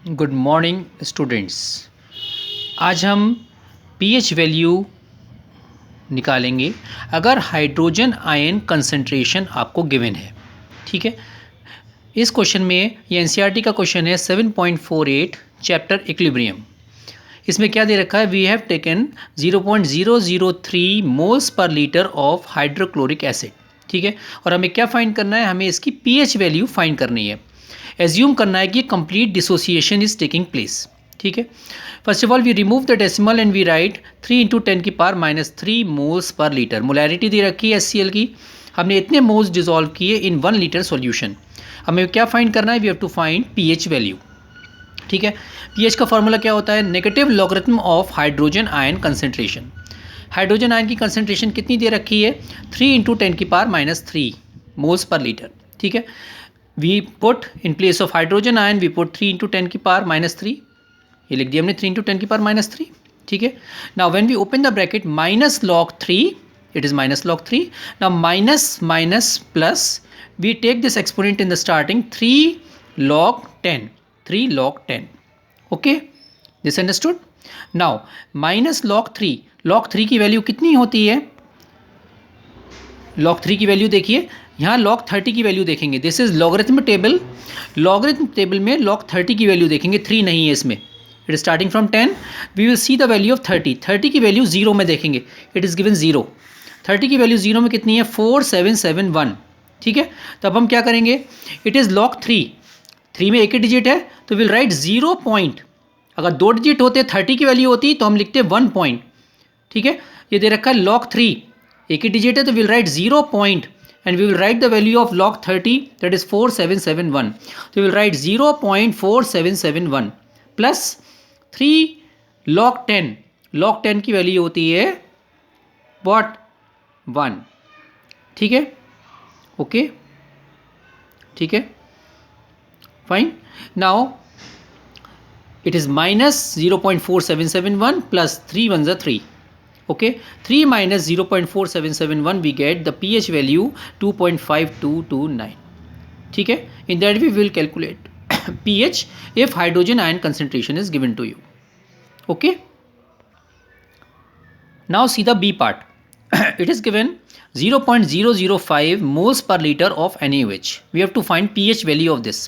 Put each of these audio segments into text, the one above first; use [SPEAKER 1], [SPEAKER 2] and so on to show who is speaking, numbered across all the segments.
[SPEAKER 1] Good morning students. आज हम pH value निकालेंगे अगर हाइड्रोजन आयन कंसंट्रेशन आपको गिवन है। ठीक है, इस क्वेश्चन में ये एनसीईआरटी का क्वेश्चन है 7.48 चैप्टर इक्विलिब्रियम। इसमें क्या दे रखा है, we have taken 0.003 moles per litre of hydrochloric acid. ठीक है, और हमें क्या फाइंड करना है, हमें इसकी पीएच वैल्यू फाइंड करनी है। एज्यूम करना है कि complete dissociation is taking place. ठीक है, first of all we remove the decimal and we write 3 × 10⁻³ moles per litre. Molarity दे रखी है HCl की, हमने इतने मोल्स डिजोल्व किए इन 1 लीटर सॉल्यूशन। हमें क्या फाइंड करना है, we have to find pH value. ठीक है, पीएच का फॉर्मूला क्या होता है, negative logarithm of hydrogen ion concentration. Hydrogen ion की कंसंट्रेशन कितनी दे रखी है, 3 × 10⁻³ मोल्स पर लीटर। ठीक है, we put in place of hydrogen ion we put 3 × 10⁻³ ये लिख दिया हमने 3 × 10⁻³। ठीक है, now when we open the bracket -log3 it is -log3, now minus plus we take this exponent in the starting 3 log 10, 3 log 10. Okay, this understood? now log 3 की value कितनी होती है, log 3 की वैल्यू देखिए, यहाँ log 30 की value देखेंगे। This is logarithm table, logarithm table में log 30 की वैल्यू देखेंगे, 3 नहीं है इसमें। It is starting from 10, we will see the value of 30। 30 की वैल्यू 0 में देखेंगे, इट इज़ गिवन 0। 30 की वैल्यू 0 में कितनी है, 4771। ठीक है, तो अब हम क्या करेंगे, इट इज़ log 3 में एक ही डिजिट है तो विल राइट 0 पॉइंट। अगर 2 डिजिट होते 30 की वैल्यू होती तो हम लिखते 1 पॉइंट। ठीक है, ये दे रखा है log 3, एक ही डिजिट है तो will write 0 point and we will write the value of log 30, that is 4771. So we will write 0.4771 plus 3 log 10. log 10 की वैल्यू होती है what, 1। ठीक है, ओके, ठीक है, fine. Now it is minus 0.4771 plus 3 1s are 3. Okay, 3 minus 0.4771 we get the pH value 2.5229. ठीक है, in that way we will calculate pH if hydrogen ion concentration is given to you. Okay, now see the B part. It is given 0.005 moles per liter of NaOH. We have to find pH value of this.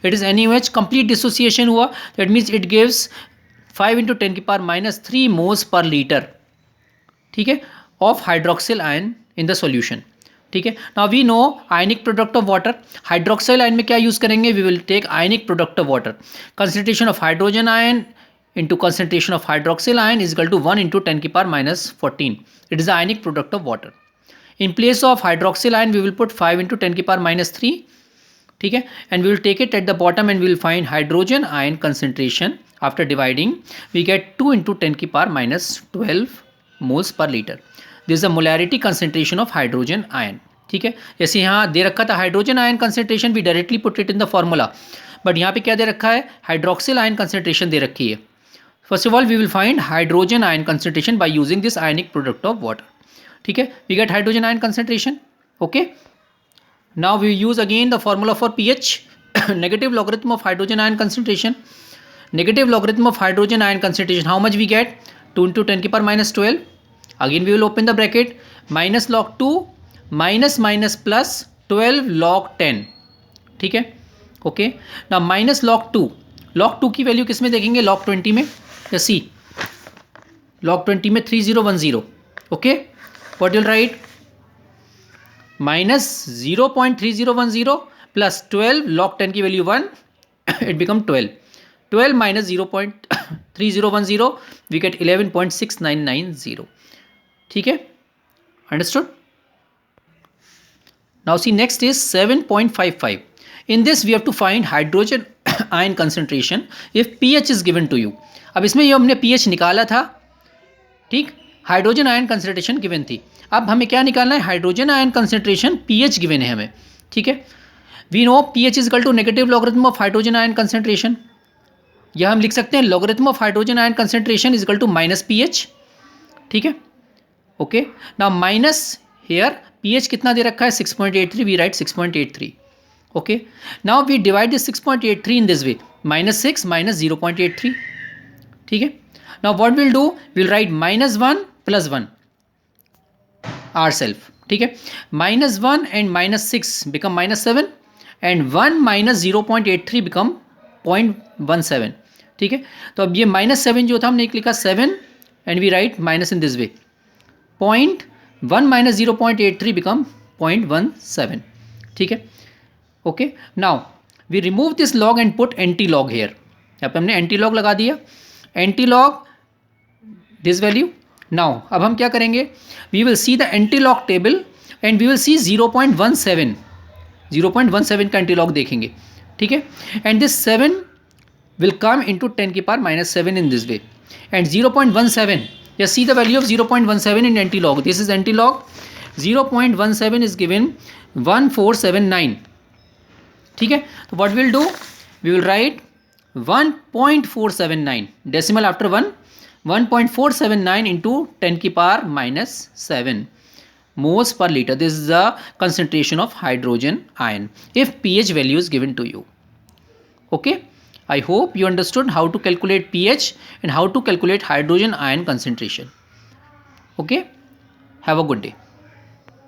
[SPEAKER 1] It is NaOH complete dissociation हुआ, that means it gives 5 × 10⁻³ moles per liter। ठीक है, of hydroxyl ion in the solution. ठीक है, now we know ionic product of water. Hydroxyl ion में क्या use करेंगे, we will take ionic product of water. Concentration of hydrogen ion into concentration of hydroxyl ion is equal to 1 × 10⁻14। It is the ionic product of water. In place of hydroxyl ion we will put 5 × 10⁻3। ठीक है, and we will take it at the bottom end we will find hydrogen ion concentration. After dividing we get 2 × 10⁻12 moles per litre. This is the molarity concentration of hydrogen ion. ठीक है, जैसे यहाँ दे रखा था hydrogen ion concentration, we directly put it in the formula, but यहाँ पे क्या दे रखा है, हाइड्रोक्सिल आयन कंसंट्रेशन दे रखी है। First of all we will find hydrogen ion concentration by using this ionic product of water. ठीक है, we get hydrogen ion concentration. Okay, now we use again the formula for pH, negative logarithm of hydrogen ion concentration. Negative logarithm of hydrogen ion concentration, how much we get, 2 × 10⁻12. again we will open the bracket, minus log 2 minus plus 12 log 10. ठीक है, okay, ना minus log 2 की value किस में देखेंगे, log 20 में, या सी log 20 में 3010। Okay, what will write, minus 0.3010 plus 12 log 10 की value 1, it become 12 minus 0.3010 we get 11.6990। ठीक है, understood. Now see next is 7.55। In this we have to find hydrogen ion concentration if pH is given to you. अब इसमें ये हमने pH निकाला था, ठीक, हाइड्रोजन आयन कंसंट्रेशन गिवन थी। अब हमें क्या निकालना है, hydrogen ion concentration, pH given है हमें। ठीक है, we know pH is equal to negative logarithm of hydrogen ion concentration, या हम लिख सकते हैं logarithm of hydrogen ion concentration is equal to minus pH. ठीक है, okay, now minus here pH कितना दे रखा है, 6.83, we write 6.83। Okay, now we divide this 6.83 in this way, -6 minus 0.83. ठीक है. Now what will do, will write -1 + 1 ourself. ठीक है. -1 and -6 become -7 and 1 minus 0.83 become 0.17. ठीक है. तो अब ये -7 जो था हमने लिखा 7 and we write minus in this way. 0.1 minus 0.83 become 0.17. ठीक है. Okay. Now we remove this log and put antilog here. यहाँ पे हमने एंटी लॉग लगा दिया. Antilog this value. Now अब हम क्या करेंगे, we will see the antilog table and we will see 0.17. 0.17 का एंटी लॉग देखेंगे. ठीक है. And this 7 will come into 10 की power -7 in this way. And 0.17, just see the value of 0.17 in antilog. This is antilog. 0.17 is given 1479. ठीक है. तो what we'll do, we will write 1.479 decimal after 1, 1.479 into 10 की power -7 moles per liter. This is the concentration of hydrogen ion if pH value is given to you. Okay. I hope you understood how to calculate pH and how to calculate hydrogen ion concentration. Okay. Have a good day.